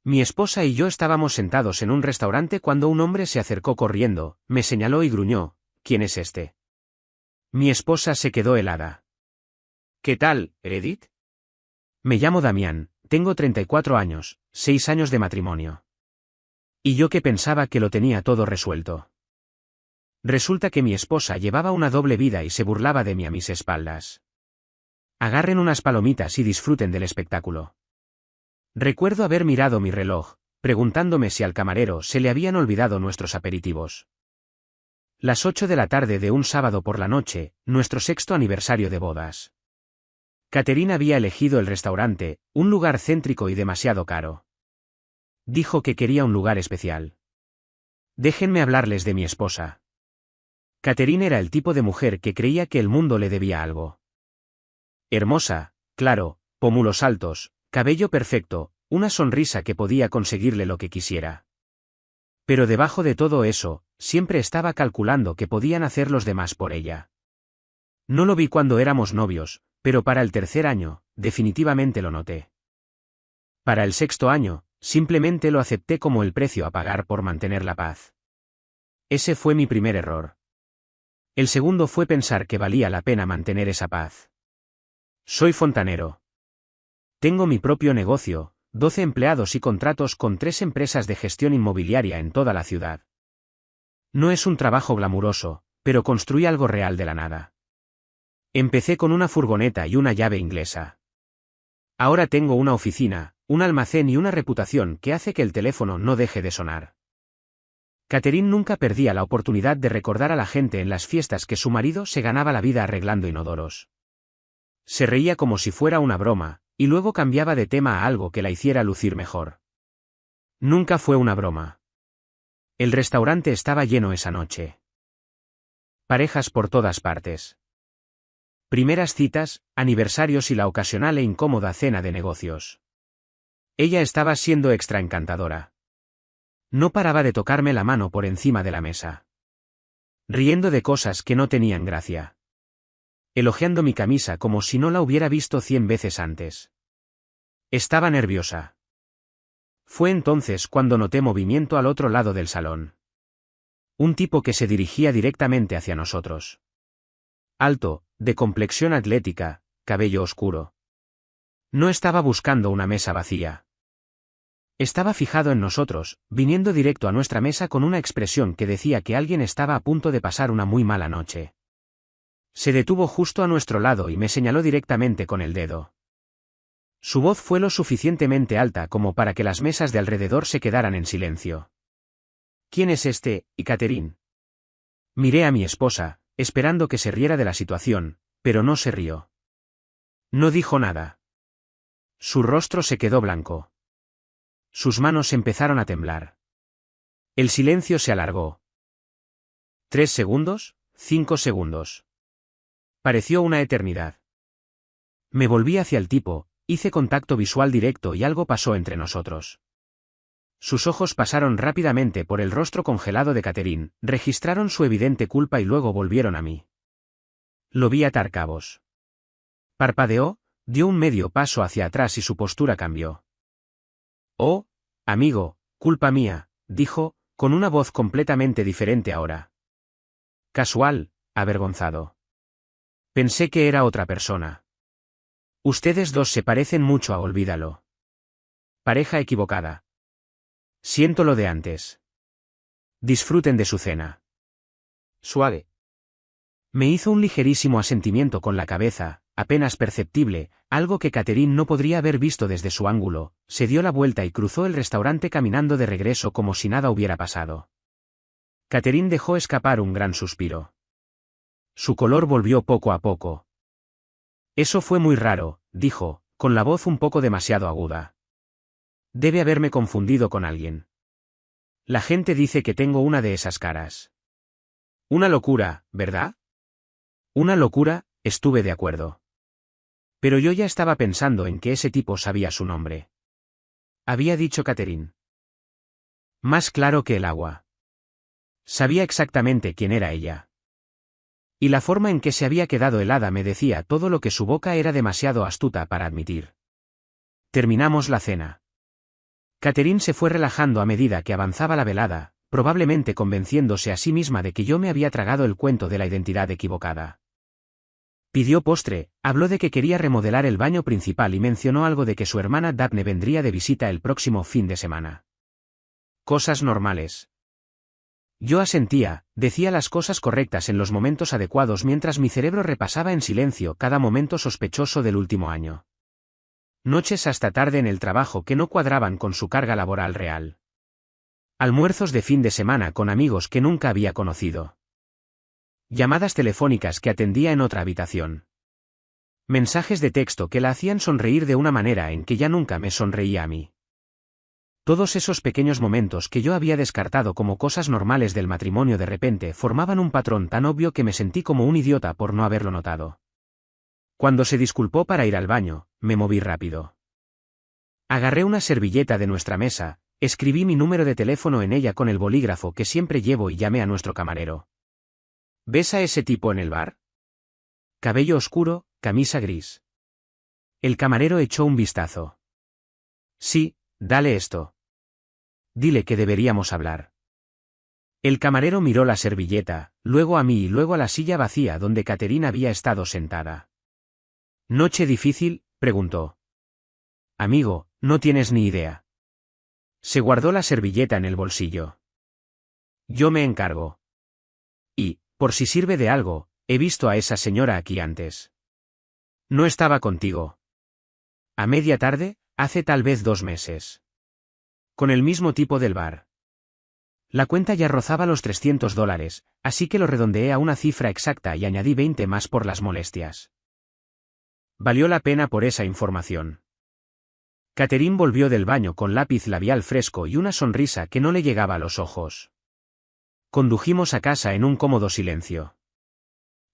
Mi esposa y yo estábamos sentados en un restaurante cuando un hombre se acercó corriendo, me señaló y gruñó: ¿Quién es este? Mi esposa se quedó helada. ¿Qué tal, Edith? Me llamo Damián, tengo 34 años, 6 años de matrimonio. Y yo que pensaba que lo tenía todo resuelto. Resulta que mi esposa llevaba una doble vida y se burlaba de mí a mis espaldas. Agarren unas palomitas y disfruten del espectáculo. Recuerdo haber mirado mi reloj, preguntándome si al camarero se le habían olvidado nuestros aperitivos. Las 8 de la tarde de un sábado por la noche, nuestro 6º aniversario de bodas. Catherine había elegido el restaurante, un lugar céntrico y demasiado caro. Dijo que quería un lugar especial. Déjenme hablarles de mi esposa. Catherine era el tipo de mujer que creía que el mundo le debía algo. Hermosa, claro, pómulos altos, cabello perfecto, una sonrisa que podía conseguirle lo que quisiera. Pero debajo de todo eso, siempre estaba calculando qué podían hacer los demás por ella. No lo vi cuando éramos novios, pero para el 3er año, definitivamente lo noté. Para el 6º año, simplemente lo acepté como el precio a pagar por mantener la paz. Ese fue mi primer error. El segundo fue pensar que valía la pena mantener esa paz. Soy fontanero. Tengo mi propio negocio, 12 empleados y contratos con 3 empresas de gestión inmobiliaria en toda la ciudad. No es un trabajo glamuroso, pero construí algo real de la nada. Empecé con una furgoneta y una llave inglesa. Ahora tengo una oficina, un almacén y una reputación que hace que el teléfono no deje de sonar. Catherine nunca perdía la oportunidad de recordar a la gente en las fiestas que su marido se ganaba la vida arreglando inodoros. Se reía como si fuera una broma, y luego cambiaba de tema a algo que la hiciera lucir mejor. Nunca fue una broma. El restaurante estaba lleno esa noche. Parejas por todas partes. Primeras citas, aniversarios y la ocasional e incómoda cena de negocios. Ella estaba siendo extra encantadora. No paraba de tocarme la mano por encima de la mesa. Riendo de cosas que no tenían gracia. Elogiando mi camisa como si no la hubiera visto 100 veces antes. Estaba nerviosa. Fue entonces cuando noté movimiento al otro lado del salón. Un tipo que se dirigía directamente hacia nosotros. Alto, de complexión atlética, cabello oscuro. No estaba buscando una mesa vacía. Estaba fijado en nosotros, viniendo directo a nuestra mesa con una expresión que decía que alguien estaba a punto de pasar una muy mala noche. Se detuvo justo a nuestro lado y me señaló directamente con el dedo. Su voz fue lo suficientemente alta como para que las mesas de alrededor se quedaran en silencio. ¿Quién es este, y Catherine? Miré a mi esposa, esperando que se riera de la situación, pero no se rió. No dijo nada. Su rostro se quedó blanco. Sus manos empezaron a temblar. El silencio se alargó. 3 segundos, 5 segundos. Pareció una eternidad. Me volví hacia el tipo, hice contacto visual directo y algo pasó entre nosotros. Sus ojos pasaron rápidamente por el rostro congelado de Catherine, registraron su evidente culpa y luego volvieron a mí. Lo vi atar cabos. Parpadeó, dio un medio paso hacia atrás y su postura cambió. Oh, amigo, culpa mía, dijo, con una voz completamente diferente ahora. Casual, avergonzado. Pensé que era otra persona. Ustedes dos se parecen mucho a Olvídalo. Pareja equivocada. Siento lo de antes. Disfruten de su cena. Suave. Me hizo un ligerísimo asentimiento con la cabeza, apenas perceptible, algo que Catherine no podría haber visto desde su ángulo, se dio la vuelta y cruzó el restaurante caminando de regreso como si nada hubiera pasado. Catherine dejó escapar un gran suspiro. Su color volvió poco a poco. Eso fue muy raro, dijo, con la voz un poco demasiado aguda. Debe haberme confundido con alguien. La gente dice que tengo una de esas caras. Una locura, ¿verdad? Una locura, estuve de acuerdo. Pero yo ya estaba pensando en que ese tipo sabía su nombre. Había dicho Catherine. Más claro que el agua. Sabía exactamente quién era ella. Y la forma en que se había quedado helada me decía todo lo que su boca era demasiado astuta para admitir. Terminamos la cena. Catherine se fue relajando a medida que avanzaba la velada, probablemente convenciéndose a sí misma de que yo me había tragado el cuento de la identidad equivocada. Pidió postre, habló de que quería remodelar el baño principal y mencionó algo de que su hermana Daphne vendría de visita el próximo fin de semana. Cosas normales. Yo asentía, decía las cosas correctas en los momentos adecuados mientras mi cerebro repasaba en silencio cada momento sospechoso del último año. Noches hasta tarde en el trabajo que no cuadraban con su carga laboral real. Almuerzos de fin de semana con amigos que nunca había conocido. Llamadas telefónicas que atendía en otra habitación. Mensajes de texto que la hacían sonreír de una manera en que ya nunca me sonreía a mí. Todos esos pequeños momentos que yo había descartado como cosas normales del matrimonio de repente formaban un patrón tan obvio que me sentí como un idiota por no haberlo notado. Cuando se disculpó para ir al baño, me moví rápido. Agarré una servilleta de nuestra mesa, escribí mi número de teléfono en ella con el bolígrafo que siempre llevo y llamé a nuestro camarero. ¿Ves a ese tipo en el bar? Cabello oscuro, camisa gris. El camarero echó un vistazo. Sí, dale esto. Dile que deberíamos hablar. El camarero miró la servilleta, luego a mí y luego a la silla vacía donde Catherine había estado sentada. ¿Noche difícil?, preguntó. Amigo, no tienes ni idea. Se guardó la servilleta en el bolsillo. Yo me encargo. Y, por si sirve de algo, he visto a esa señora aquí antes. No estaba contigo. A media tarde, hace tal vez 2 meses. Con el mismo tipo del bar. La cuenta ya rozaba los $300, así que lo redondeé a una cifra exacta y añadí 20 más por las molestias. Valió la pena por esa información. Catherine volvió del baño con lápiz labial fresco y una sonrisa que no le llegaba a los ojos. Condujimos a casa en un cómodo silencio.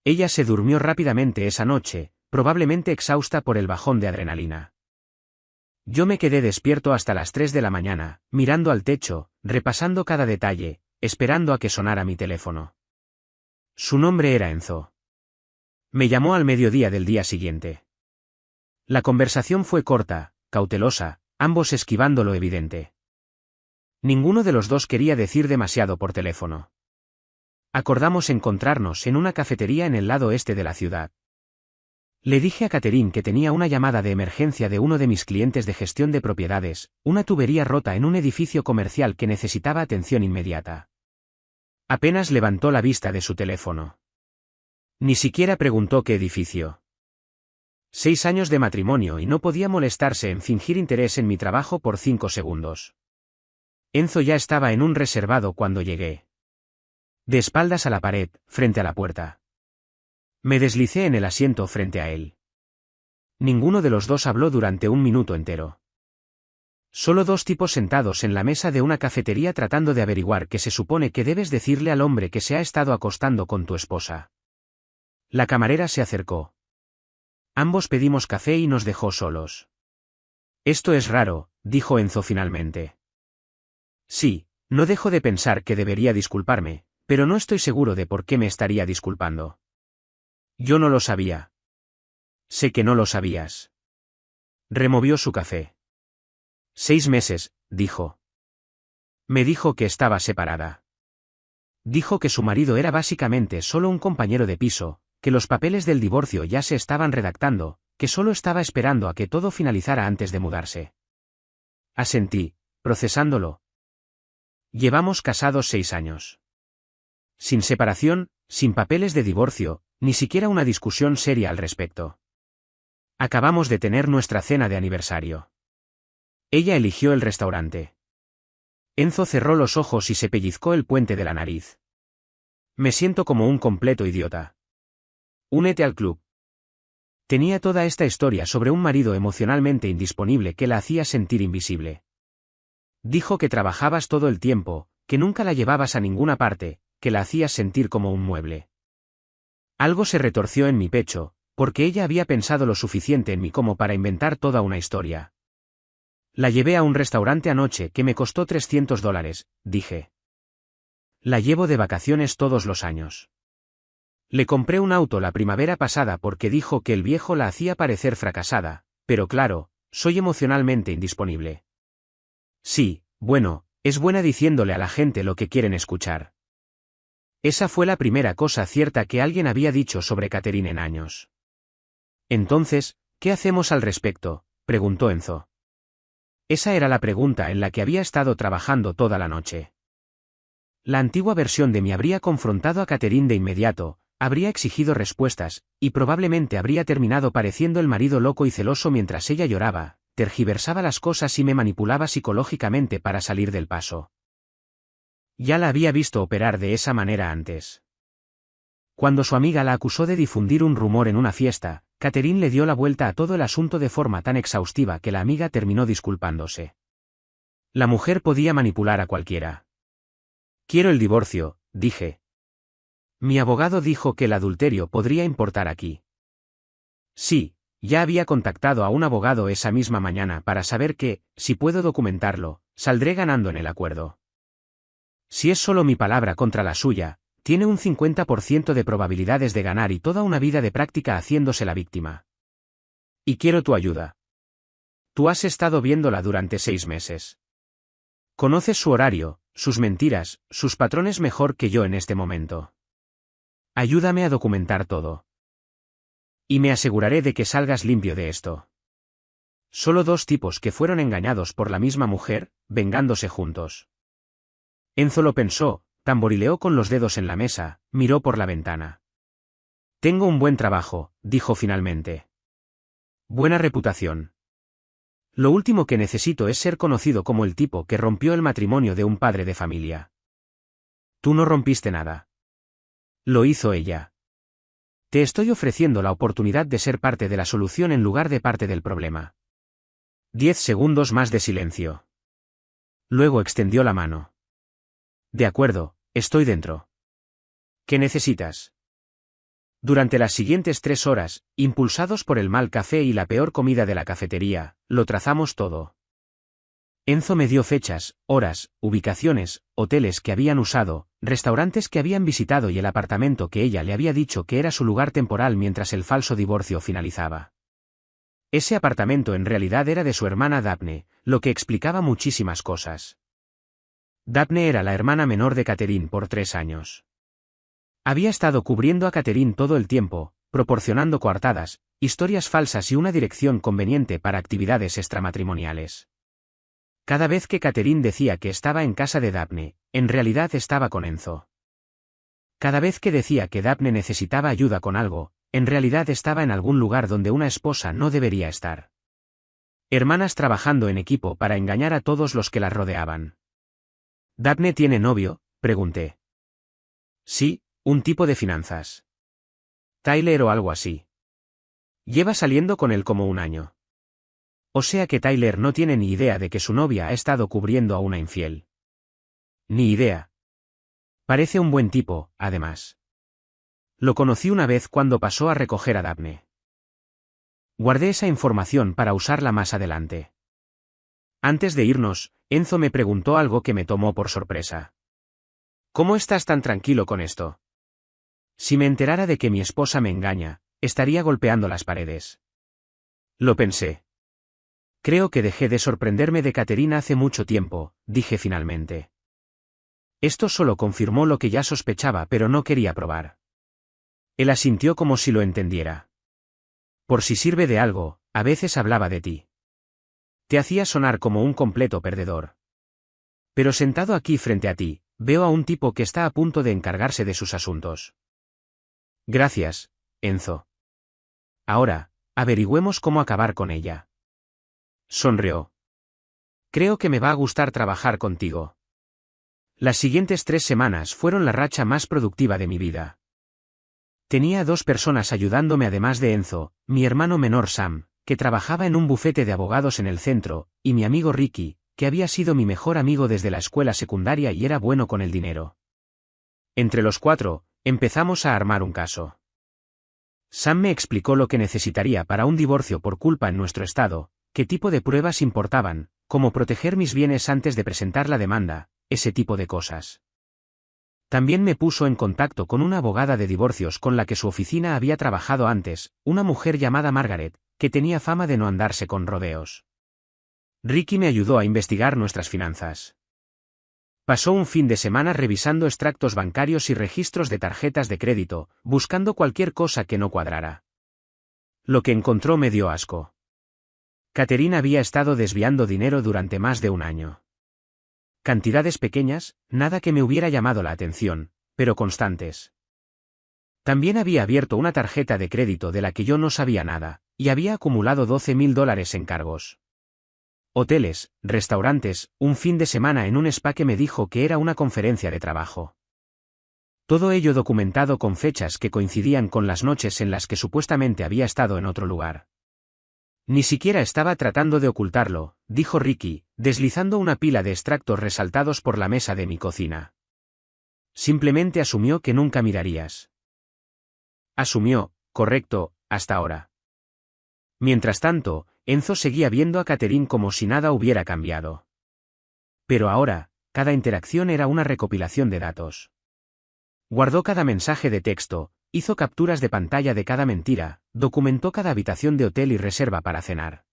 Ella se durmió rápidamente esa noche, probablemente exhausta por el bajón de adrenalina. Yo me quedé despierto hasta las 3 de la mañana, mirando al techo, repasando cada detalle, esperando a que sonara mi teléfono. Su nombre era Enzo. Me llamó al mediodía del día siguiente. La conversación fue corta, cautelosa, ambos esquivando lo evidente. Ninguno de los dos quería decir demasiado por teléfono. Acordamos encontrarnos en una cafetería en el lado este de la ciudad. Le dije a Catherine que tenía una llamada de emergencia de uno de mis clientes de gestión de propiedades, una tubería rota en un edificio comercial que necesitaba atención inmediata. Apenas levantó la vista de su teléfono. Ni siquiera preguntó qué edificio. 6 años de matrimonio y no podía molestarse en fingir interés en mi trabajo por 5 segundos. Enzo ya estaba en un reservado cuando llegué. De espaldas a la pared, frente a la puerta. Me deslicé en el asiento frente a él. Ninguno de los dos habló durante 1 minuto entero. Solo 2 tipos sentados en la mesa de una cafetería tratando de averiguar qué se supone que debes decirle al hombre que se ha estado acostando con tu esposa. La camarera se acercó. Ambos pedimos café y nos dejó solos. Esto es raro, dijo Enzo finalmente. Sí, no dejo de pensar que debería disculparme, pero no estoy seguro de por qué me estaría disculpando. Yo no lo sabía. Sé que no lo sabías. Removió su café. 6 meses, dijo. Me dijo que estaba separada. Dijo que su marido era básicamente solo un compañero de piso, que los papeles del divorcio ya se estaban redactando, que solo estaba esperando a que todo finalizara antes de mudarse. Asentí, procesándolo. Llevamos casados 6 años. Sin separación, sin papeles de divorcio, ni siquiera una discusión seria al respecto. Acabamos de tener nuestra cena de aniversario. Ella eligió el restaurante. Enzo cerró los ojos y se pellizcó el puente de la nariz. Me siento como un completo idiota. Únete al club. Tenía toda esta historia sobre un marido emocionalmente indisponible que la hacía sentir invisible. Dijo que trabajabas todo el tiempo, que nunca la llevabas a ninguna parte, que la hacías sentir como un mueble. Algo se retorció en mi pecho, porque ella había pensado lo suficiente en mí como para inventar toda una historia. La llevé a un restaurante anoche que me costó $300, dije. La llevo de vacaciones todos los años. Le compré un auto la primavera pasada porque dijo que el viejo la hacía parecer fracasada, pero claro, soy emocionalmente indisponible. Sí, bueno, es buena diciéndole a la gente lo que quieren escuchar. Esa fue la primera cosa cierta que alguien había dicho sobre Catherine en años. Entonces, ¿qué hacemos al respecto?, preguntó Enzo. Esa era la pregunta en la que había estado trabajando toda la noche. La antigua versión de mí habría confrontado a Catherine de inmediato, habría exigido respuestas, y probablemente habría terminado pareciendo el marido loco y celoso mientras ella lloraba, tergiversaba las cosas y me manipulaba psicológicamente para salir del paso. Ya la había visto operar de esa manera antes. Cuando su amiga la acusó de difundir un rumor en una fiesta, Catherine le dio la vuelta a todo el asunto de forma tan exhaustiva que la amiga terminó disculpándose. La mujer podía manipular a cualquiera. Quiero el divorcio, dije. Mi abogado dijo que el adulterio podría importar aquí. Sí, ya había contactado a un abogado esa misma mañana para saber que, si puedo documentarlo, saldré ganando en el acuerdo. Si es solo mi palabra contra la suya, tiene un 50% de probabilidades de ganar y toda una vida de práctica haciéndose la víctima. Y quiero tu ayuda. Tú has estado viéndola durante 6 meses. Conoces su horario, sus mentiras, sus patrones mejor que yo en este momento. Ayúdame a documentar todo. Y me aseguraré de que salgas limpio de esto. Solo 2 tipos que fueron engañados por la misma mujer, vengándose juntos. Enzo lo pensó, tamborileó con los dedos en la mesa, miró por la ventana. Tengo un buen trabajo, dijo finalmente. Buena reputación. Lo último que necesito es ser conocido como el tipo que rompió el matrimonio de un padre de familia. Tú no rompiste nada. Lo hizo ella. Te estoy ofreciendo la oportunidad de ser parte de la solución en lugar de parte del problema. 10 segundos más de silencio. Luego extendió la mano. De acuerdo, estoy dentro. ¿Qué necesitas? Durante las siguientes 3 horas, impulsados por el mal café y la peor comida de la cafetería, lo trazamos todo. Enzo me dio fechas, horas, ubicaciones, hoteles que habían usado, restaurantes que habían visitado y el apartamento que ella le había dicho que era su lugar temporal mientras el falso divorcio finalizaba. Ese apartamento en realidad era de su hermana Daphne, lo que explicaba muchísimas cosas. Daphne era la hermana menor de Catherine por 3 años. Había estado cubriendo a Catherine todo el tiempo, proporcionando coartadas, historias falsas y una dirección conveniente para actividades extramatrimoniales. Cada vez que Catherine decía que estaba en casa de Daphne, en realidad estaba con Enzo. Cada vez que decía que Daphne necesitaba ayuda con algo, en realidad estaba en algún lugar donde una esposa no debería estar. Hermanas trabajando en equipo para engañar a todos los que las rodeaban. ¿Daphne tiene novio?, pregunté. Sí, un tipo de finanzas. Tyler o algo así. Lleva saliendo con él como 1 año. O sea que Tyler no tiene ni idea de que su novia ha estado cubriendo a una infiel. Ni idea. Parece un buen tipo, además. Lo conocí una vez cuando pasó a recoger a Daphne. Guardé esa información para usarla más adelante. Antes de irnos, Enzo me preguntó algo que me tomó por sorpresa. ¿Cómo estás tan tranquilo con esto? Si me enterara de que mi esposa me engaña, estaría golpeando las paredes. Lo pensé. Creo que dejé de sorprenderme de Catherine hace mucho tiempo, dije finalmente. Esto solo confirmó lo que ya sospechaba pero no quería probar. Él asintió como si lo entendiera. Por si sirve de algo, a veces hablaba de ti. Te hacía sonar como un completo perdedor. Pero sentado aquí frente a ti, veo a un tipo que está a punto de encargarse de sus asuntos. Gracias, Enzo. Ahora, averigüemos cómo acabar con ella. Sonrió. Creo que me va a gustar trabajar contigo. Las siguientes 3 semanas fueron la racha más productiva de mi vida. Tenía a 2 personas ayudándome además de Enzo, mi hermano menor Sam, que trabajaba en un bufete de abogados en el centro, y mi amigo Ricky, que había sido mi mejor amigo desde la escuela secundaria y era bueno con el dinero. Entre los 4, empezamos a armar un caso. Sam me explicó lo que necesitaría para un divorcio por culpa en nuestro estado, qué tipo de pruebas importaban, cómo proteger mis bienes antes de presentar la demanda, ese tipo de cosas. También me puso en contacto con una abogada de divorcios con la que su oficina había trabajado antes, una mujer llamada Margaret, que tenía fama de no andarse con rodeos. Ricky me ayudó a investigar nuestras finanzas. Pasó un fin de semana revisando extractos bancarios y registros de tarjetas de crédito, buscando cualquier cosa que no cuadrara. Lo que encontró me dio asco. Catherine había estado desviando dinero durante más de un año. Cantidades pequeñas, nada que me hubiera llamado la atención, pero constantes. También había abierto una tarjeta de crédito de la que yo no sabía nada, y había acumulado $12,000 en cargos. Hoteles, restaurantes, un fin de semana en un spa que me dijo que era una conferencia de trabajo. Todo ello documentado con fechas que coincidían con las noches en las que supuestamente había estado en otro lugar. Ni siquiera estaba tratando de ocultarlo, dijo Ricky, deslizando una pila de extractos resaltados por la mesa de mi cocina. Simplemente asumió que nunca mirarías. Asumió, correcto, hasta ahora. Mientras tanto, Enzo seguía viendo a Catherine como si nada hubiera cambiado. Pero ahora, cada interacción era una recopilación de datos. Guardó cada mensaje de texto, hizo capturas de pantalla de cada mentira, documentó cada habitación de hotel y reserva para cenar.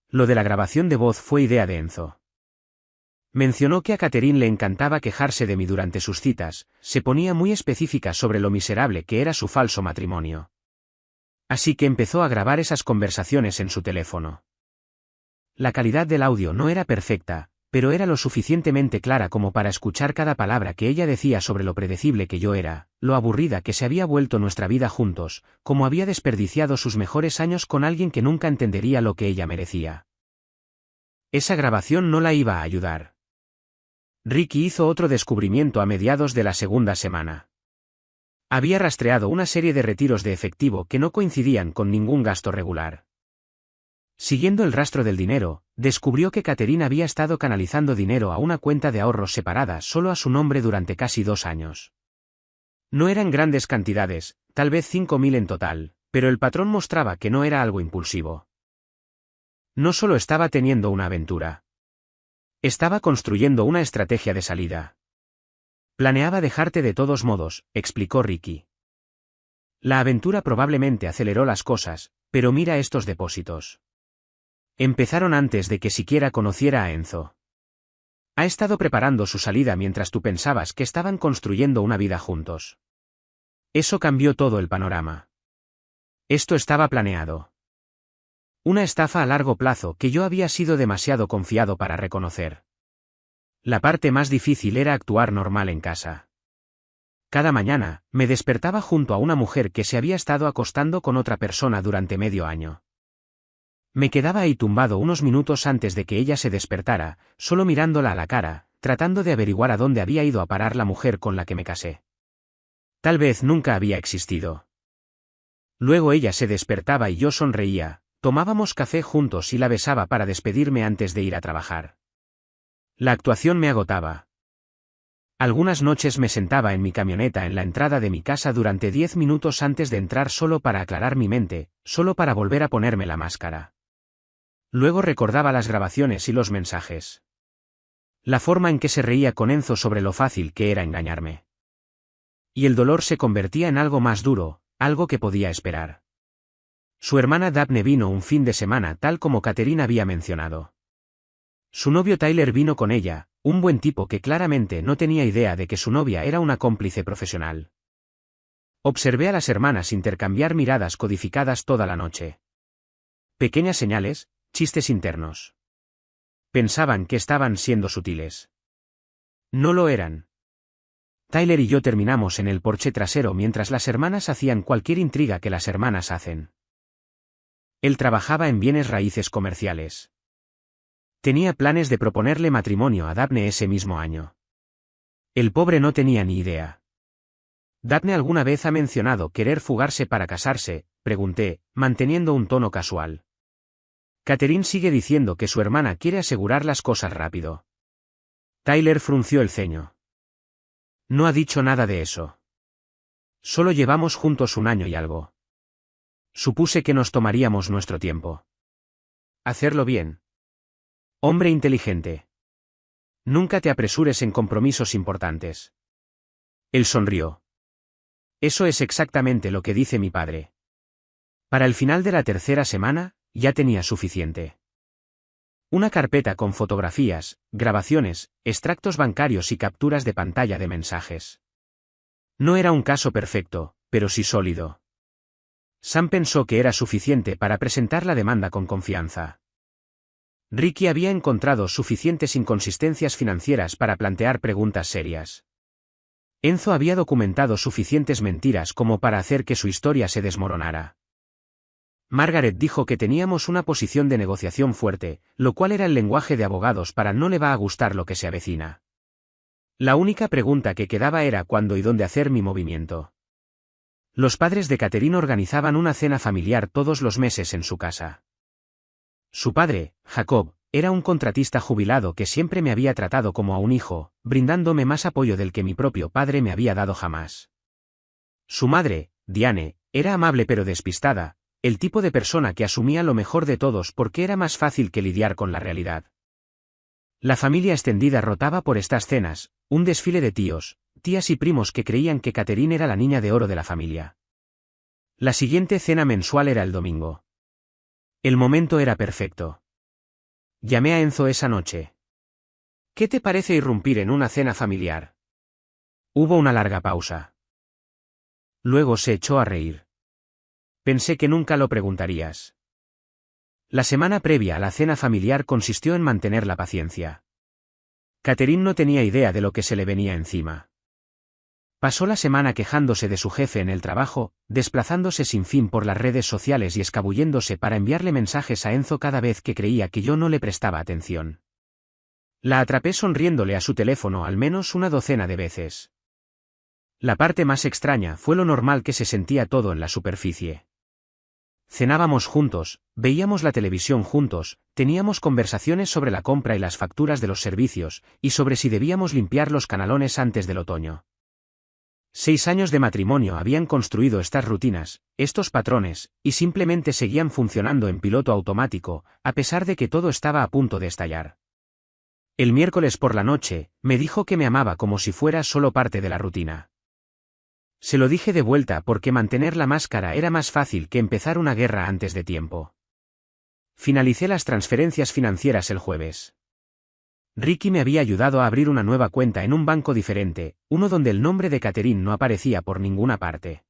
Lo de la grabación de voz fue idea de Enzo. Mencionó que a Catherine le encantaba quejarse de mí durante sus citas, se ponía muy específica sobre lo miserable que era su falso matrimonio. Así que empezó a grabar esas conversaciones en su teléfono. La calidad del audio no era perfecta, pero era lo suficientemente clara como para escuchar cada palabra que ella decía sobre lo predecible que yo era, lo aburrida que se había vuelto nuestra vida juntos, cómo había desperdiciado sus mejores años con alguien que nunca entendería lo que ella merecía. Esa grabación no la iba a ayudar. Ricky hizo otro descubrimiento a mediados de la segunda semana. Había rastreado una serie de retiros de efectivo que no coincidían con ningún gasto regular. Siguiendo el rastro del dinero, descubrió que Catherine había estado canalizando dinero a una cuenta de ahorros separada solo a su nombre durante casi 2 años. No eran grandes cantidades, tal vez 5,000 en total, pero el patrón mostraba que no era algo impulsivo. No solo estaba teniendo una aventura. Estaba construyendo una estrategia de salida. Planeaba dejarte de todos modos, explicó Ricky. La aventura probablemente aceleró las cosas, pero mira estos depósitos. Empezaron antes de que siquiera conociera a Enzo. Ha estado preparando su salida mientras tú pensabas que estaban construyendo una vida juntos. Eso cambió todo el panorama. Esto estaba planeado. Una estafa a largo plazo que yo había sido demasiado confiado para reconocer. La parte más difícil era actuar normal en casa. Cada mañana, me despertaba junto a una mujer que se había estado acostando con otra persona durante medio año. Me quedaba ahí tumbado unos minutos antes de que ella se despertara, solo mirándola a la cara, tratando de averiguar a dónde había ido a parar la mujer con la que me casé. Tal vez nunca había existido. Luego ella se despertaba y yo sonreía, tomábamos café juntos y la besaba para despedirme antes de ir a trabajar. La actuación me agotaba. Algunas noches me sentaba en mi camioneta en la entrada de mi casa durante 10 minutos antes de entrar solo para aclarar mi mente, solo para volver a ponerme la máscara. Luego recordaba las grabaciones y los mensajes. La forma en que se reía con Enzo sobre lo fácil que era engañarme. Y el dolor se convertía en algo más duro, algo que podía esperar. Su hermana Daphne vino un fin de semana tal como Catherine había mencionado. Su novio Tyler vino con ella, un buen tipo que claramente no tenía idea de que su novia era una cómplice profesional. Observé a las hermanas intercambiar miradas codificadas toda la noche. Pequeñas señales, chistes internos. Pensaban que estaban siendo sutiles. No lo eran. Tyler y yo terminamos en el porche trasero mientras las hermanas hacían cualquier intriga que las hermanas hacen. Él trabajaba en bienes raíces comerciales. Tenía planes de proponerle matrimonio a Daphne ese mismo año. El pobre no tenía ni idea. ¿Daphne alguna vez ha mencionado querer fugarse para casarse?, pregunté, manteniendo un tono casual. Catherine sigue diciendo que su hermana quiere asegurar las cosas rápido. Tyler frunció el ceño. No ha dicho nada de eso. Solo llevamos juntos 1 año y algo. Supuse que nos tomaríamos nuestro tiempo. Hacerlo bien. Hombre inteligente. Nunca te apresures en compromisos importantes. Él sonrió. Eso es exactamente lo que dice mi padre. Para el final de la tercera semana, ya tenía suficiente. Una carpeta con fotografías, grabaciones, extractos bancarios y capturas de pantalla de mensajes. No era un caso perfecto, pero sí sólido. Sam pensó que era suficiente para presentar la demanda con confianza. Ricky había encontrado suficientes inconsistencias financieras para plantear preguntas serias. Enzo había documentado suficientes mentiras como para hacer que su historia se desmoronara. Margaret dijo que teníamos una posición de negociación fuerte, lo cual era el lenguaje de abogados para no le va a gustar lo que se avecina. La única pregunta que quedaba era cuándo y dónde hacer mi movimiento. Los padres de Catherine organizaban una cena familiar todos los meses en su casa. Su padre, Jacob, era un contratista jubilado que siempre me había tratado como a un hijo, brindándome más apoyo del que mi propio padre me había dado jamás. Su madre, Diane, era amable pero despistada, el tipo de persona que asumía lo mejor de todos porque era más fácil que lidiar con la realidad. La familia extendida rotaba por estas cenas, un desfile de tíos, tías y primos que creían que Catherine era la niña de oro de la familia. La siguiente cena mensual era el domingo. El momento era perfecto. Llamé a Enzo esa noche. ¿Qué te parece irrumpir en una cena familiar? Hubo una larga pausa. Luego se echó a reír. Pensé que nunca lo preguntarías. La semana previa a la cena familiar consistió en mantener la paciencia. Catherine no tenía idea de lo que se le venía encima. Pasó la semana quejándose de su jefe en el trabajo, desplazándose sin fin por las redes sociales y escabulléndose para enviarle mensajes a Enzo cada vez que creía que yo no le prestaba atención. La atrapé sonriéndole a su teléfono al menos una docena de veces. La parte más extraña fue lo normal que se sentía todo en la superficie. Cenábamos juntos, veíamos la televisión juntos, teníamos conversaciones sobre la compra y las facturas de los servicios, y sobre si debíamos limpiar los canalones antes del otoño. 6 años de matrimonio habían construido estas rutinas, estos patrones, y simplemente seguían funcionando en piloto automático, a pesar de que todo estaba a punto de estallar. El miércoles por la noche, me dijo que me amaba como si fuera solo parte de la rutina. Se lo dije de vuelta porque mantener la máscara era más fácil que empezar una guerra antes de tiempo. Finalicé las transferencias financieras el jueves. Ricky me había ayudado a abrir una nueva cuenta en un banco diferente, uno donde el nombre de Catherine no aparecía por ninguna parte.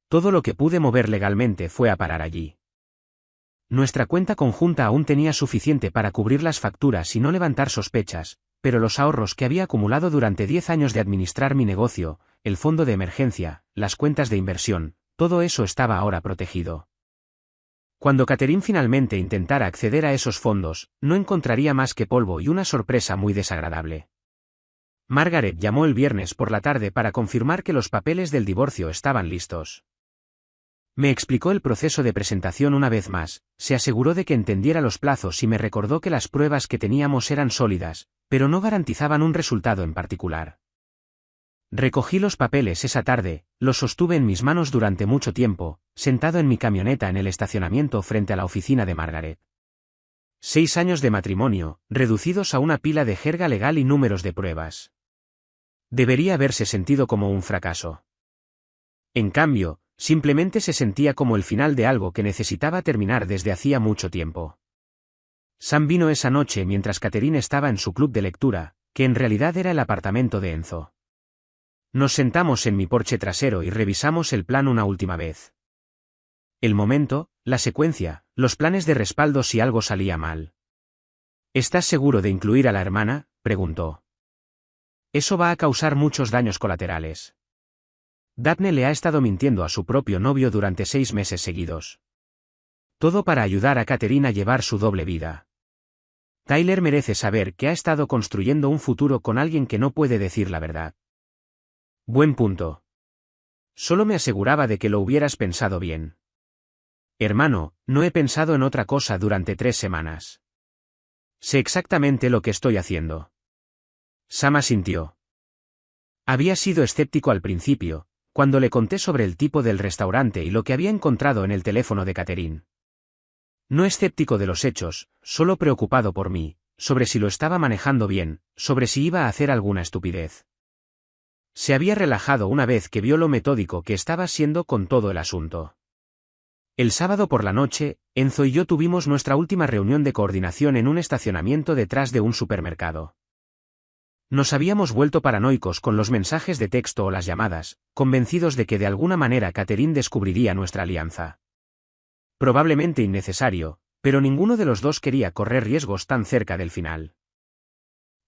Todo lo que pude mover legalmente fue a parar allí. Nuestra cuenta conjunta aún tenía suficiente para cubrir las facturas y no levantar sospechas, pero los ahorros que había acumulado durante 10 años de administrar mi negocio, el fondo de emergencia, las cuentas de inversión, todo eso estaba ahora protegido. Cuando Catherine finalmente intentara acceder a esos fondos, no encontraría más que polvo y una sorpresa muy desagradable. Margaret llamó el viernes por la tarde para confirmar que los papeles del divorcio estaban listos. Me explicó el proceso de presentación una vez más, se aseguró de que entendiera los plazos y me recordó que las pruebas que teníamos eran sólidas, pero no garantizaban un resultado en particular. Recogí los papeles esa tarde, los sostuve en mis manos durante mucho tiempo, sentado en mi camioneta en el estacionamiento frente a la oficina de Margaret. 6 años de matrimonio, reducidos a una pila de jerga legal y números de pruebas. Debería haberse sentido como un fracaso. En cambio, simplemente se sentía como el final de algo que necesitaba terminar desde hacía mucho tiempo. Sam vino esa noche mientras Catherine estaba en su club de lectura, que en realidad era el apartamento de Enzo. Nos sentamos en mi porche trasero y revisamos el plan una última vez. El momento, la secuencia, los planes de respaldo si algo salía mal. ¿Estás seguro de incluir a la hermana?, preguntó. Eso va a causar muchos daños colaterales. Daphne le ha estado mintiendo a su propio novio durante 6 meses seguidos. Todo para ayudar a Catherine a llevar su doble vida. Tyler merece saber que ha estado construyendo un futuro con alguien que no puede decir la verdad. Buen punto. Solo me aseguraba de que lo hubieras pensado bien. Hermano, no he pensado en otra cosa durante 3 semanas. Sé exactamente lo que estoy haciendo. Sam asintió. Había sido escéptico al principio, cuando le conté sobre el tipo del restaurante y lo que había encontrado en el teléfono de Catherine. No escéptico de los hechos, solo preocupado por mí, sobre si lo estaba manejando bien, sobre si iba a hacer alguna estupidez. Se había relajado una vez que vio lo metódico que estaba siendo con todo el asunto. El sábado por la noche, Enzo y yo tuvimos nuestra última reunión de coordinación en un estacionamiento detrás de un supermercado. Nos habíamos vuelto paranoicos con los mensajes de texto o las llamadas, convencidos de que de alguna manera Catherine descubriría nuestra alianza. Probablemente innecesario, pero ninguno de los dos quería correr riesgos tan cerca del final.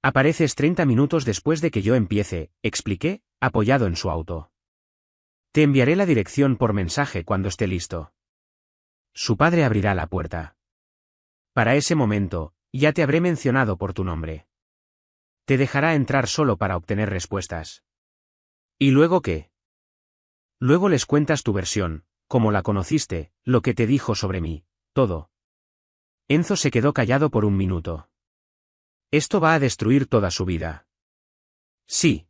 Apareces 30 minutos después de que yo empiece, expliqué, apoyado en su auto. Te enviaré la dirección por mensaje cuando esté listo. Su padre abrirá la puerta. Para ese momento, ya te habré mencionado por tu nombre. Te dejará entrar solo para obtener respuestas. ¿Y luego qué? Luego les cuentas tu versión, cómo la conociste, lo que te dijo sobre mí, todo. Enzo se quedó callado por un minuto. Esto va a destruir toda su vida. Sí.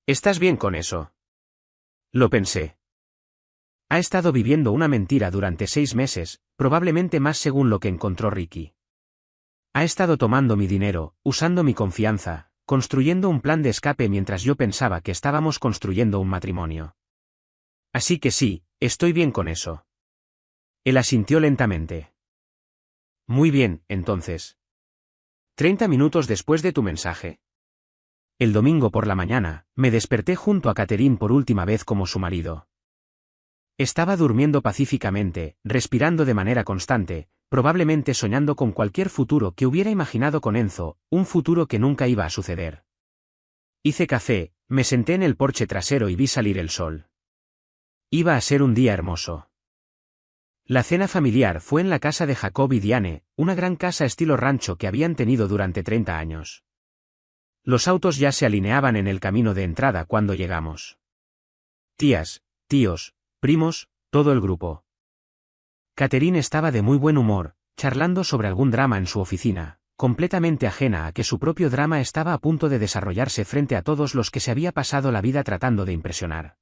¿Estás bien con eso? Lo pensé. Ha estado viviendo una mentira durante 6 meses, probablemente más según lo que encontró Ricky. Ha estado tomando mi dinero, usando mi confianza, construyendo un plan de escape mientras yo pensaba que estábamos construyendo un matrimonio. Así que sí, estoy bien con eso. Él asintió lentamente. Muy bien, entonces. 30 minutos después de tu mensaje. El domingo por la mañana, me desperté junto a Catherine por última vez como su marido. Estaba durmiendo pacíficamente, respirando de manera constante, probablemente soñando con cualquier futuro que hubiera imaginado con Enzo, un futuro que nunca iba a suceder. Hice café, me senté en el porche trasero y vi salir el sol. Iba a ser un día hermoso. La cena familiar fue en la casa de Jacob y Diane, una gran casa estilo rancho que habían tenido durante 30 años. Los autos ya se alineaban en el camino de entrada cuando llegamos. Tías, tíos, primos, todo el grupo. Catherine estaba de muy buen humor, charlando sobre algún drama en su oficina, completamente ajena a que su propio drama estaba a punto de desarrollarse frente a todos los que se había pasado la vida tratando de impresionar.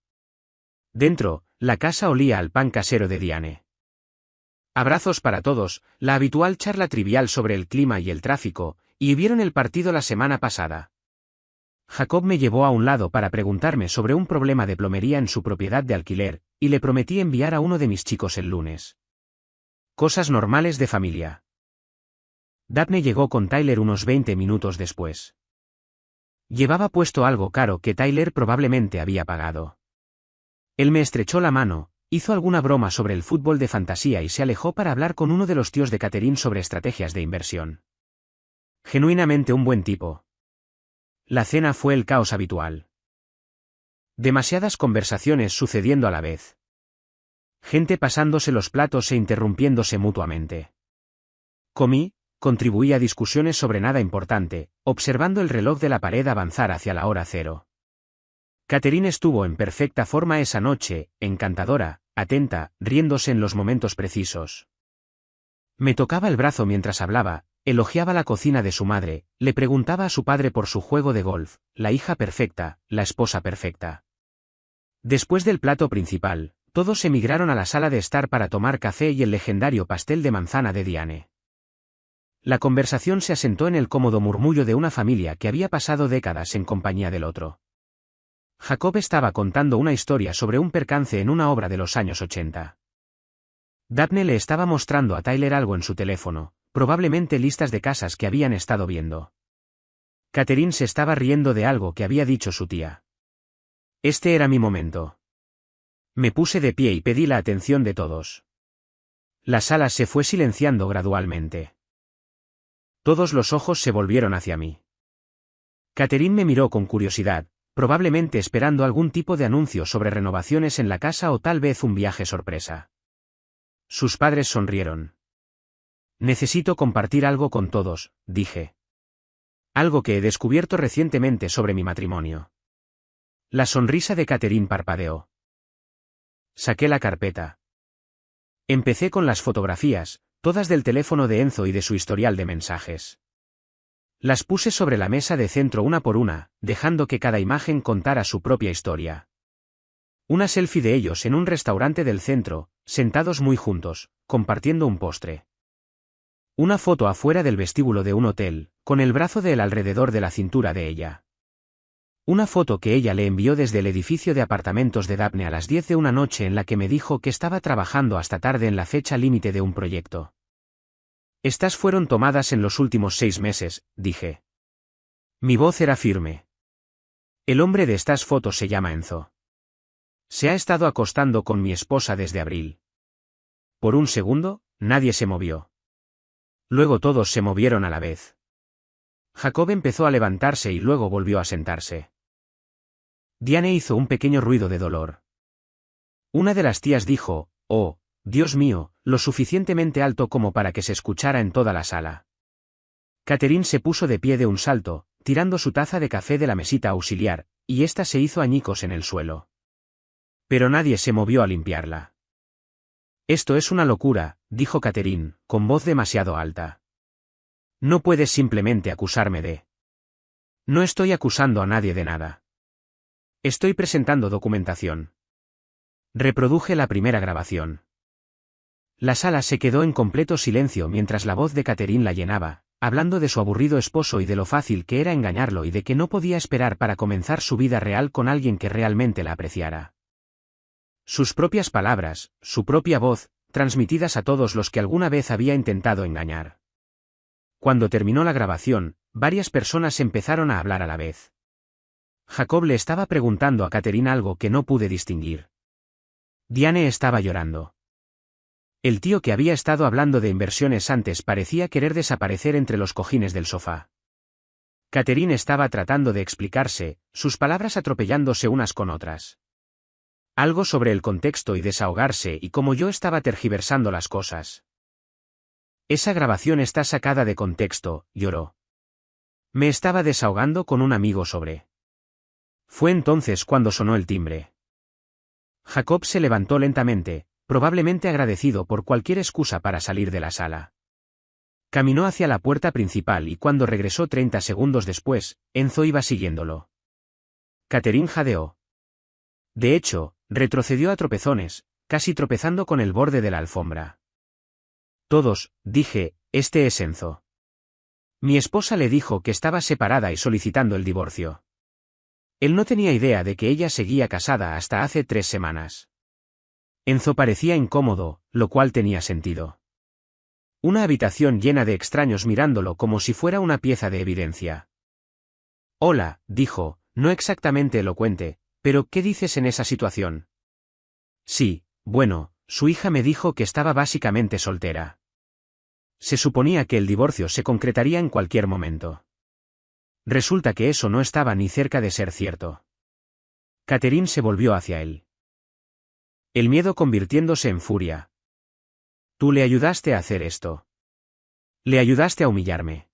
Dentro, la casa olía al pan casero de Diane. Abrazos para todos, la habitual charla trivial sobre el clima y el tráfico, y vieron el partido la semana pasada. Jacob me llevó a un lado para preguntarme sobre un problema de plomería en su propiedad de alquiler, y le prometí enviar a uno de mis chicos el lunes. Cosas normales de familia. Daphne llegó con Tyler unos 20 minutos después. Llevaba puesto algo caro que Tyler probablemente había pagado. Él me estrechó la mano, hizo alguna broma sobre el fútbol de fantasía y se alejó para hablar con uno de los tíos de Catherine sobre estrategias de inversión. Genuinamente un buen tipo. La cena fue el caos habitual. Demasiadas conversaciones sucediendo a la vez. Gente pasándose los platos e interrumpiéndose mutuamente. Comí, contribuí a discusiones sobre nada importante, observando el reloj de la pared avanzar hacia la hora cero. Catherine estuvo en perfecta forma esa noche, encantadora, atenta, riéndose en los momentos precisos. Me tocaba el brazo mientras hablaba, elogiaba la cocina de su madre, le preguntaba a su padre por su juego de golf, la hija perfecta, la esposa perfecta. Después del plato principal, todos emigraron a la sala de estar para tomar café y el legendario pastel de manzana de Diane. La conversación se asentó en el cómodo murmullo de una familia que había pasado décadas en compañía del otro. Jacob estaba contando una historia sobre un percance en una obra de los años 80. Daphne le estaba mostrando a Tyler algo en su teléfono, probablemente listas de casas que habían estado viendo. Catherine se estaba riendo de algo que había dicho su tía. Este era mi momento. Me puse de pie y pedí la atención de todos. La sala se fue silenciando gradualmente. Todos los ojos se volvieron hacia mí. Catherine me miró con curiosidad, probablemente esperando algún tipo de anuncio sobre renovaciones en la casa o tal vez un viaje sorpresa. Sus padres sonrieron. Necesito compartir algo con todos, dije. Algo que he descubierto recientemente sobre mi matrimonio. La sonrisa de Catherine parpadeó. Saqué la carpeta. Empecé con las fotografías, todas del teléfono de Enzo y de su historial de mensajes. Las puse sobre la mesa de centro una por una, dejando que cada imagen contara su propia historia. Una selfie de ellos en un restaurante del centro, sentados muy juntos, compartiendo un postre. Una foto afuera del vestíbulo de un hotel, con el brazo de él alrededor de la cintura de ella. Una foto que ella le envió desde el edificio de apartamentos de Daphne a las 10 de una noche en la que me dijo que estaba trabajando hasta tarde en la fecha límite de un proyecto. Estas fueron tomadas en los últimos 6 meses, dije. Mi voz era firme. El hombre de estas fotos se llama Enzo. Se ha estado acostando con mi esposa desde abril. Por un segundo, nadie se movió. Luego todos se movieron a la vez. Jacob empezó a levantarse y luego volvió a sentarse. Diane hizo un pequeño ruido de dolor. Una de las tías dijo, «Oh, Dios mío», lo suficientemente alto como para que se escuchara en toda la sala. Catherine se puso de pie de un salto, tirando su taza de café de la mesita auxiliar, y ésta se hizo añicos en el suelo. Pero nadie se movió a limpiarla. «Esto es una locura», dijo Catherine, con voz demasiado alta. «No puedes simplemente acusarme de...». «No estoy acusando a nadie de nada. Estoy presentando documentación». Reproduje la primera grabación. La sala se quedó en completo silencio mientras la voz de Catherine la llenaba, hablando de su aburrido esposo y de lo fácil que era engañarlo y de que no podía esperar para comenzar su vida real con alguien que realmente la apreciara. Sus propias palabras, su propia voz, transmitidas a todos los que alguna vez había intentado engañar. Cuando terminó la grabación, varias personas empezaron a hablar a la vez. Jacob le estaba preguntando a Catherine algo que no pude distinguir. Diane estaba llorando. El tío que había estado hablando de inversiones antes parecía querer desaparecer entre los cojines del sofá. Catherine estaba tratando de explicarse, sus palabras atropellándose unas con otras. Algo sobre el contexto y desahogarse y cómo yo estaba tergiversando las cosas. Esa grabación está sacada de contexto, lloró. Me estaba desahogando con un amigo sobre. Fue entonces cuando sonó el timbre. Jacob se levantó lentamente, probablemente agradecido por cualquier excusa para salir de la sala. Caminó hacia la puerta principal y cuando regresó 30 segundos después, Enzo iba siguiéndolo. Catherine jadeó. De hecho, retrocedió a tropezones, casi tropezando con el borde de la alfombra. Todos, dije, este es Enzo. Mi esposa le dijo que estaba separada y solicitando el divorcio. Él no tenía idea de que ella seguía casada hasta hace 3 semanas. Enzo parecía incómodo, lo cual tenía sentido. Una habitación llena de extraños mirándolo como si fuera una pieza de evidencia. Hola, dijo, no exactamente elocuente, pero ¿qué dices en esa situación? Sí, bueno, su hija me dijo que estaba básicamente soltera. Se suponía que el divorcio se concretaría en cualquier momento. Resulta que eso no estaba ni cerca de ser cierto. Catherine se volvió hacia él. El miedo convirtiéndose en furia. Tú le ayudaste a hacer esto. Le ayudaste a humillarme.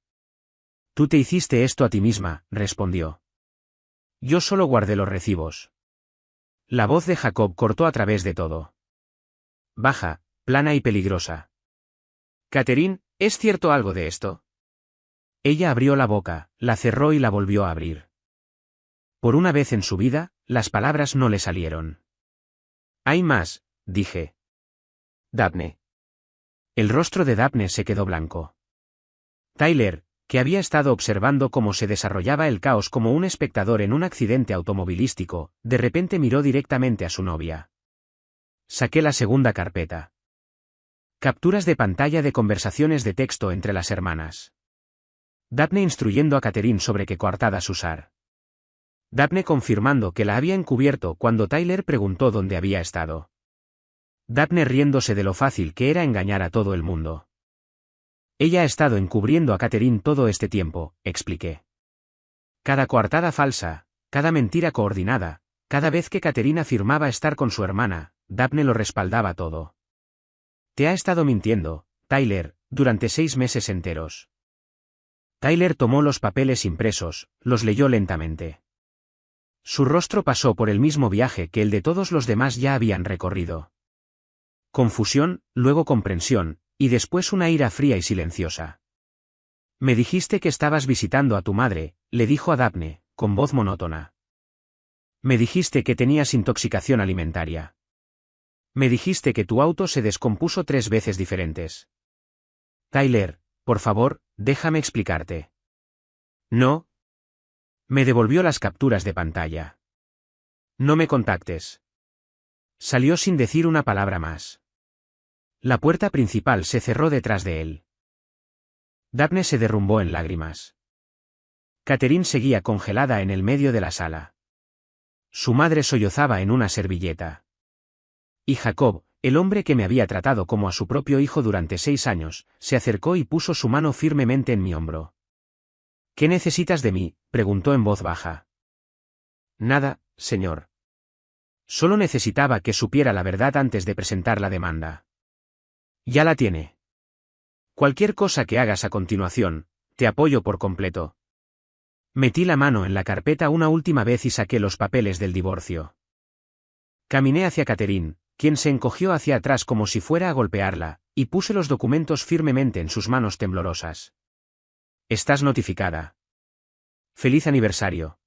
Tú te hiciste esto a ti misma, respondió. Yo solo guardé los recibos. La voz de Jacob cortó a través de todo. Baja, plana y peligrosa. Catherine, ¿es cierto algo de esto? Ella abrió la boca, la cerró y la volvió a abrir. Por una vez en su vida, las palabras no le salieron. Hay más, dije. Daphne. El rostro de Daphne se quedó blanco. Tyler, que había estado observando cómo se desarrollaba el caos como un espectador en un accidente automovilístico, de repente miró directamente a su novia. Saqué la segunda carpeta. Capturas de pantalla de conversaciones de texto entre las hermanas. Daphne instruyendo a Catherine sobre qué coartadas usar. Daphne confirmando que la había encubierto cuando Tyler preguntó dónde había estado. Daphne riéndose de lo fácil que era engañar a todo el mundo. Ella ha estado encubriendo a Catherine todo este tiempo, expliqué. Cada coartada falsa, cada mentira coordinada, cada vez que Catherine afirmaba estar con su hermana, Daphne lo respaldaba todo. Te ha estado mintiendo, Tyler, durante 6 meses enteros. Tyler tomó los papeles impresos, los leyó lentamente. Su rostro pasó por el mismo viaje que el de todos los demás ya habían recorrido. Confusión, luego comprensión, y después una ira fría y silenciosa. Me dijiste que estabas visitando a tu madre, le dijo a Daphne, con voz monótona. Me dijiste que tenías intoxicación alimentaria. Me dijiste que tu auto se descompuso 3 veces diferentes. Tyler, por favor, déjame explicarte. No. Me devolvió las capturas de pantalla. No me contactes. Salió sin decir una palabra más. La puerta principal se cerró detrás de él. Daphne se derrumbó en lágrimas. Catherine seguía congelada en el medio de la sala. Su madre sollozaba en una servilleta. Y Jacob, el hombre que me había tratado como a su propio hijo durante 6 años, se acercó y puso su mano firmemente en mi hombro. «¿Qué necesitas de mí?», preguntó en voz baja. «Nada, señor. Solo necesitaba que supiera la verdad antes de presentar la demanda». «Ya la tiene. Cualquier cosa que hagas a continuación, te apoyo por completo». Metí la mano en la carpeta una última vez y saqué los papeles del divorcio. Caminé hacia Catherine, quien se encogió hacia atrás como si fuera a golpearla, y puse los documentos firmemente en sus manos temblorosas. «Estás notificada. Feliz aniversario».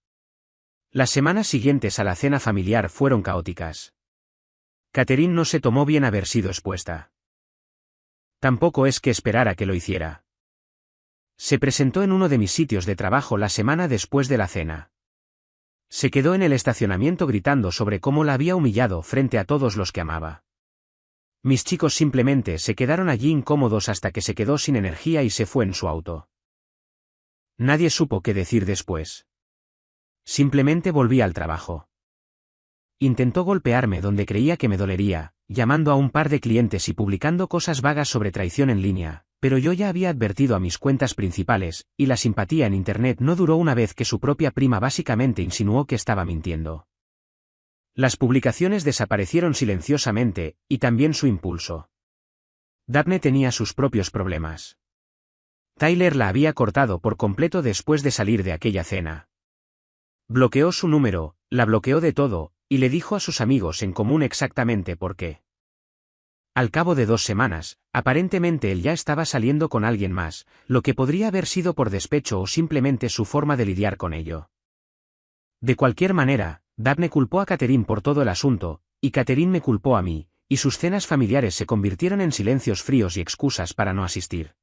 Las semanas siguientes a la cena familiar fueron caóticas. Catherine no se tomó bien haber sido expuesta. Tampoco es que esperara que lo hiciera. Se presentó en uno de mis sitios de trabajo la semana después de la cena. Se quedó en el estacionamiento gritando sobre cómo la había humillado frente a todos los que amaba. Mis chicos simplemente se quedaron allí incómodos hasta que se quedó sin energía y se fue en su auto. Nadie supo qué decir después. Simplemente volví al trabajo. Intentó golpearme donde creía que me dolería, llamando a un par de clientes y publicando cosas vagas sobre traición en línea, pero yo ya había advertido a mis cuentas principales, y la simpatía en Internet no duró una vez que su propia prima básicamente insinuó que estaba mintiendo. Las publicaciones desaparecieron silenciosamente, y también su impulso. Daphne tenía sus propios problemas. Tyler la había cortado por completo después de salir de aquella cena. Bloqueó su número, la bloqueó de todo, y le dijo a sus amigos en común exactamente por qué. Al cabo de 2 semanas, aparentemente él ya estaba saliendo con alguien más, lo que podría haber sido por despecho o simplemente su forma de lidiar con ello. De cualquier manera, Daphne culpó a Catherine por todo el asunto, y Catherine me culpó a mí, y sus cenas familiares se convirtieron en silencios fríos y excusas para no asistir.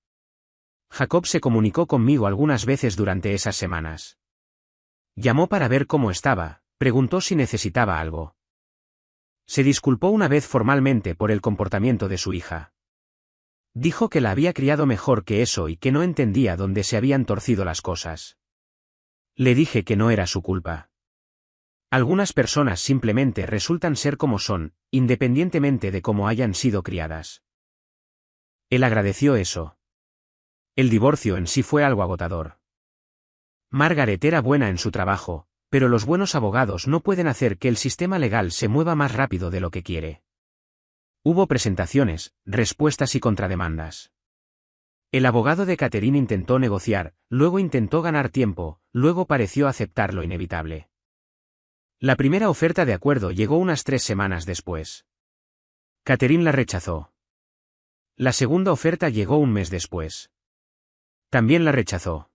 Jacob se comunicó conmigo algunas veces durante esas semanas. Llamó para ver cómo estaba, preguntó si necesitaba algo. Se disculpó una vez formalmente por el comportamiento de su hija. Dijo que la había criado mejor que eso y que no entendía dónde se habían torcido las cosas. Le dije que no era su culpa. Algunas personas simplemente resultan ser como son, independientemente de cómo hayan sido criadas. Él agradeció eso. El divorcio en sí fue algo agotador. Margaret era buena en su trabajo, pero los buenos abogados no pueden hacer que el sistema legal se mueva más rápido de lo que quiere. Hubo presentaciones, respuestas y contrademandas. El abogado de Catherine intentó negociar, luego intentó ganar tiempo, luego pareció aceptar lo inevitable. La primera oferta de acuerdo llegó unas 3 semanas después. Catherine la rechazó. La segunda oferta llegó un mes después. También la rechazó.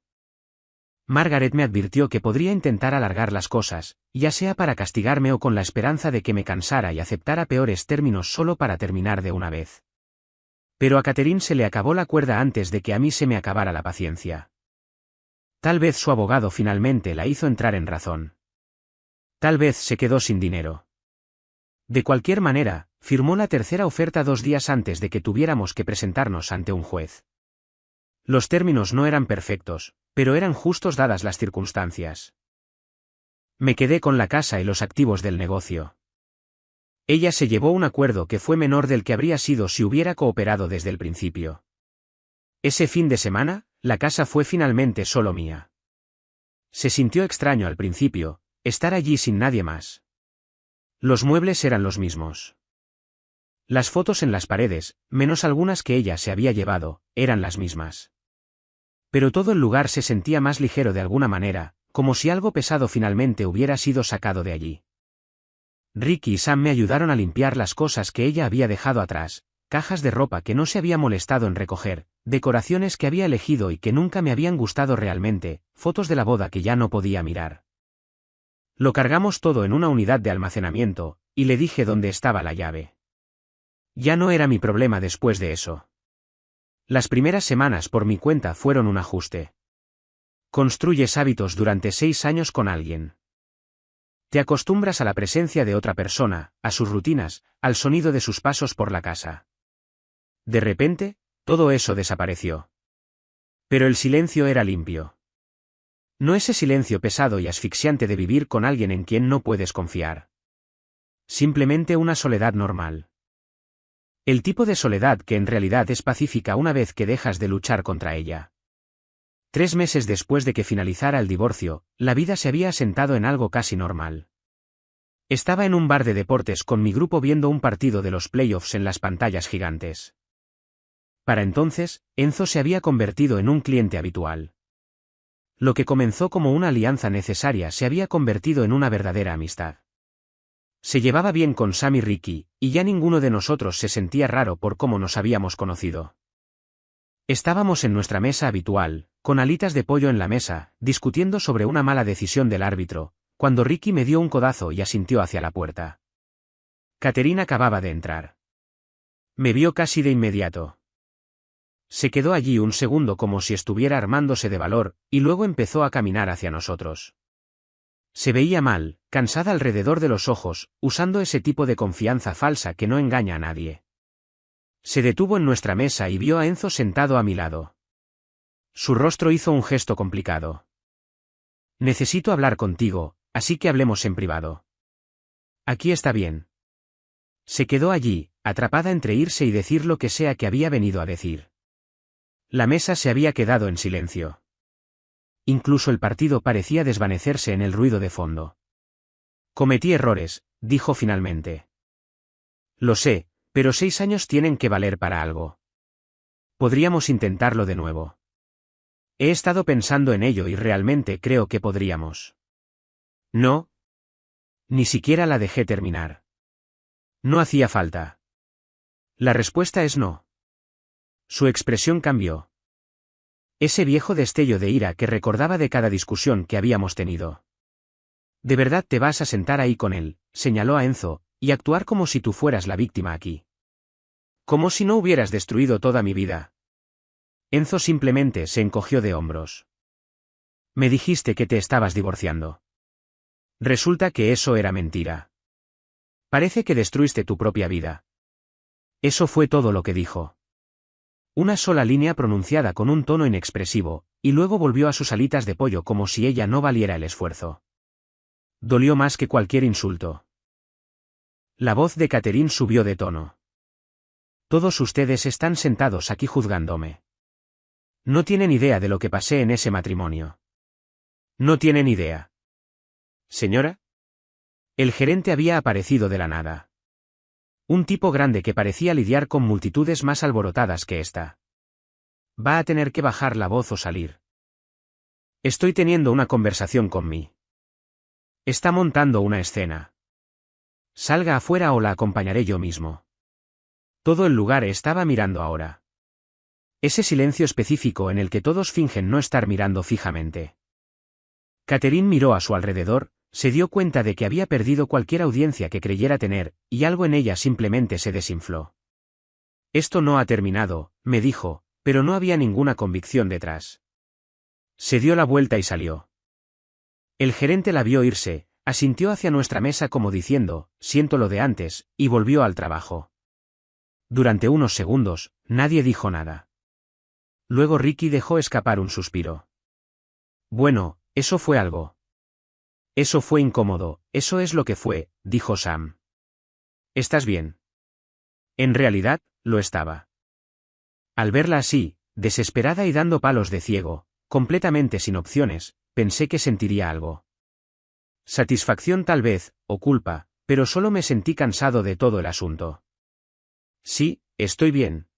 Margaret me advirtió que podría intentar alargar las cosas, ya sea para castigarme o con la esperanza de que me cansara y aceptara peores términos solo para terminar de una vez. Pero a Catherine se le acabó la cuerda antes de que a mí se me acabara la paciencia. Tal vez su abogado finalmente la hizo entrar en razón. Tal vez se quedó sin dinero. De cualquier manera, firmó la tercera oferta 2 días antes de que tuviéramos que presentarnos ante un juez. Los términos no eran perfectos, pero eran justos dadas las circunstancias. Me quedé con la casa y los activos del negocio. Ella se llevó un acuerdo que fue menor del que habría sido si hubiera cooperado desde el principio. Ese fin de semana, la casa fue finalmente solo mía. Se sintió extraño al principio, estar allí sin nadie más. Los muebles eran los mismos. Las fotos en las paredes, menos algunas que ella se había llevado, eran las mismas. Pero todo el lugar se sentía más ligero de alguna manera, como si algo pesado finalmente hubiera sido sacado de allí. Ricky y Sam me ayudaron a limpiar las cosas que ella había dejado atrás, cajas de ropa que no se había molestado en recoger, decoraciones que había elegido y que nunca me habían gustado realmente, fotos de la boda que ya no podía mirar. Lo cargamos todo en una unidad de almacenamiento, y le dije dónde estaba la llave. Ya no era mi problema después de eso. Las primeras semanas por mi cuenta fueron un ajuste. Construyes hábitos durante 6 años con alguien. Te acostumbras a la presencia de otra persona, a sus rutinas, al sonido de sus pasos por la casa. De repente, todo eso desapareció. Pero el silencio era limpio. No ese silencio pesado y asfixiante de vivir con alguien en quien no puedes confiar. Simplemente una soledad normal. El tipo de soledad que en realidad es pacífica una vez que dejas de luchar contra ella. 3 meses después de que finalizara el divorcio, la vida se había asentado en algo casi normal. Estaba en un bar de deportes con mi grupo viendo un partido de los playoffs en las pantallas gigantes. Para entonces, Enzo se había convertido en un cliente habitual. Lo que comenzó como una alianza necesaria se había convertido en una verdadera amistad. Se llevaba bien con Sam y Ricky, y ya ninguno de nosotros se sentía raro por cómo nos habíamos conocido. Estábamos en nuestra mesa habitual, con alitas de pollo en la mesa, discutiendo sobre una mala decisión del árbitro, cuando Ricky me dio un codazo y asintió hacia la puerta. Catherine acababa de entrar. Me vio casi de inmediato. Se quedó allí un segundo como si estuviera armándose de valor, y luego empezó a caminar hacia nosotros. Se veía mal, cansada alrededor de los ojos, usando ese tipo de confianza falsa que no engaña a nadie. Se detuvo en nuestra mesa y vio a Enzo sentado a mi lado. Su rostro hizo un gesto complicado. Necesito hablar contigo, así que hablemos en privado. Aquí está bien. Se quedó allí, atrapada entre irse y decir lo que sea que había venido a decir. La mesa se había quedado en silencio. Incluso el partido parecía desvanecerse en el ruido de fondo. Cometí errores, dijo finalmente. Lo sé, pero 6 años tienen que valer para algo. Podríamos intentarlo de nuevo. He estado pensando en ello y realmente creo que podríamos. No. Ni siquiera la dejé terminar. No hacía falta. La respuesta es no. Su expresión cambió. Ese viejo destello de ira que recordaba de cada discusión que habíamos tenido. ¿De verdad te vas a sentar ahí con él?, señaló a Enzo, y actuar como si tú fueras la víctima aquí? Como si no hubieras destruido toda mi vida. Enzo simplemente se encogió de hombros. Me dijiste que te estabas divorciando. Resulta que eso era mentira. Parece que destruiste tu propia vida. Eso fue todo lo que dijo. Una sola línea pronunciada con un tono inexpresivo, y luego volvió a sus alitas de pollo como si ella no valiera el esfuerzo. Dolió más que cualquier insulto. La voz de Catherine subió de tono. Todos ustedes están sentados aquí juzgándome. No tienen idea de lo que pasé en ese matrimonio. No tienen idea. Señora. El gerente había aparecido de la nada. Un tipo grande que parecía lidiar con multitudes más alborotadas que esta. Va a tener que bajar la voz o salir. Estoy teniendo una conversación con mí. Está montando una escena. Salga afuera o la acompañaré yo mismo. Todo el lugar estaba mirando ahora. Ese silencio específico en el que todos fingen no estar mirando fijamente. Catherine miró a su alrededor, se dio cuenta de que había perdido cualquier audiencia que creyera tener, y algo en ella simplemente se desinfló. Esto no ha terminado, me dijo, pero no había ninguna convicción detrás. Se dio la vuelta y salió. El gerente la vio irse, asintió hacia nuestra mesa como diciendo, siento lo de antes, y volvió al trabajo. Durante unos segundos, nadie dijo nada. Luego Ricky dejó escapar un suspiro. Bueno, eso fue algo. Eso fue incómodo, eso es lo que fue, dijo Sam. ¿Estás bien? En realidad, lo estaba. Al verla así, desesperada y dando palos de ciego, completamente sin opciones, pensé que sentiría algo. Satisfacción tal vez, o culpa, pero solo me sentí cansado de todo el asunto. Sí, estoy bien.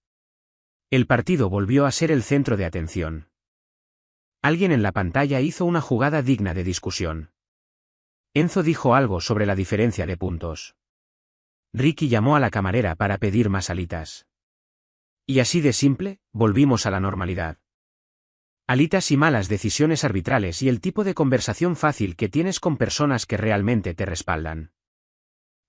El partido volvió a ser el centro de atención. Alguien en la pantalla hizo una jugada digna de discusión. Enzo dijo algo sobre la diferencia de puntos. Ricky llamó a la camarera para pedir más alitas. Y así de simple, volvimos a la normalidad. Alitas y malas decisiones arbitrales y el tipo de conversación fácil que tienes con personas que realmente te respaldan.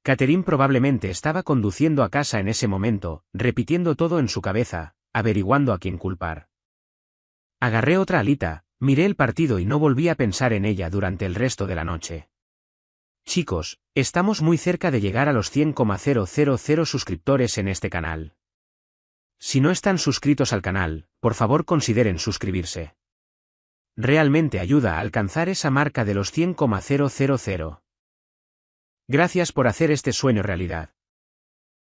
Catherine probablemente estaba conduciendo a casa en ese momento, repitiendo todo en su cabeza, averiguando a quién culpar. Agarré otra alita, Miré el partido y no volví a pensar en ella durante el resto de la noche. Chicos, estamos muy cerca de llegar a los 100,000 suscriptores en este canal. Si no están suscritos al canal, por favor consideren suscribirse. Realmente ayuda a alcanzar esa marca de los 100,000. Gracias por hacer este sueño realidad.